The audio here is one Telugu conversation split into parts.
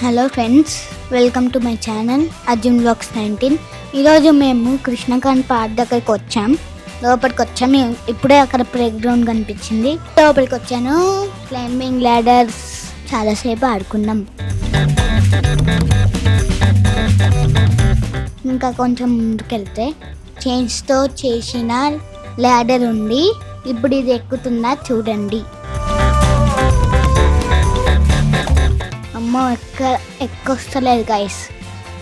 Hello friends, welcome to my channel Arjun vlogs 19. ఈరోజు మేము కృష్ణకాంత్ పార్క్ దగ్గరికి వచ్చాం. లోపలికి వచ్చాము. ఇప్పుడే అక్కడ ప్లే గ్రౌండ్ కనిపించింది. లోపలికి వచ్చాను. క్లైంబింగ్ ల్యాడర్స్ చాలాసేపు ఆడుకున్నాం. ఇంకా కొంచెం ముందుకెళ్తే చైన్స్తో చేసిన ల్యాడర్ ఉంది. ఇప్పుడు ఇది ఎక్కుతుందా చూడండి. అమ్మో, ఎక్కొస్తలేదు గైస్.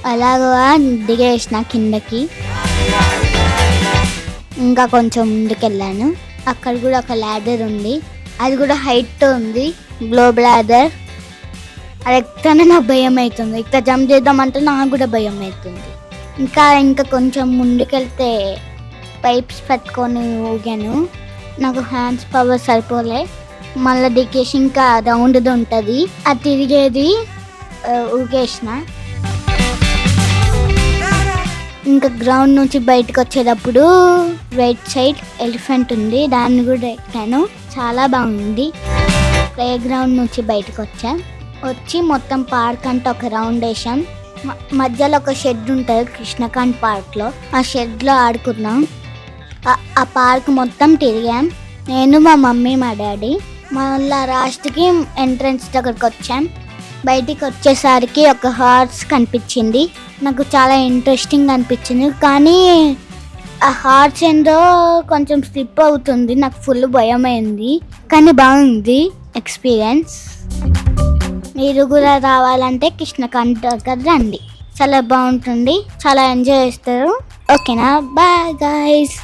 అలాగా దిగేసిన కిందకి. ఇంకా కొంచెం ముందుకెళ్ళాను. అక్కడ కూడా ఒక ల్యాడర్ ఉంది. అది కూడా హైట్తో ఉంది. Globe ladder. అది ఎక్కడనే నాకు భయం అవుతుంది. ఇక్కడ జంప్ చేద్దామంటే నాకు కూడా భయం అవుతుంది. ఇంకా కొంచెం ముందుకెళ్తే పైప్స్ పట్టుకొని ఊగాను. నాకు హ్యాండ్స్ పవర్ సరిపోలే. మళ్ళీ దిగేసి ఇంకా రౌండ్ది ఉంటుంది, అది తిరిగేది ఊగేసిన. ఇంకా గ్రౌండ్ నుంచి బయటకు వచ్చేటప్పుడు రైట్ సైడ్ ఎలిఫెంట్ ఉంది, దాన్ని కూడా ఎక్కాను. చాలా బాగుంది. ప్లే గ్రౌండ్ నుంచి బయటకు వచ్చి మొత్తం పార్క్ అంటే ఒక రౌండ్ వేసాం. మధ్యలో ఒక షెడ్ ఉంటుంది కృష్ణకాంత్ పార్క్లో. ఆ షెడ్లో ఆడుకున్నాం. ఆ పార్క్ మొత్తం తిరిగాం. నేను, మా మమ్మీ, మా డాడీ. మళ్ళీ లాస్ట్కి ఎంట్రన్స్ దగ్గరకు వచ్చాం. బయటికి వచ్చేసరికి ఒక హార్స్ కనిపించింది. నాకు చాలా ఇంట్రెస్టింగ్ అనిపించింది. కానీ ఆ హార్స్ ఏందో కొంచెం స్లిప్ అవుతుంది. నాకు ఫుల్ భయం అయింది. కానీ బాగుంది ఎక్స్పీరియన్స్. మీరు కూడా రావాలంటే కృష్ణకాంత్ దగ్గర రండి. చాలా బాగుంటుంది. చాలా ఎంజాయ్ చేస్తారు. ఓకేనా? Bye guys.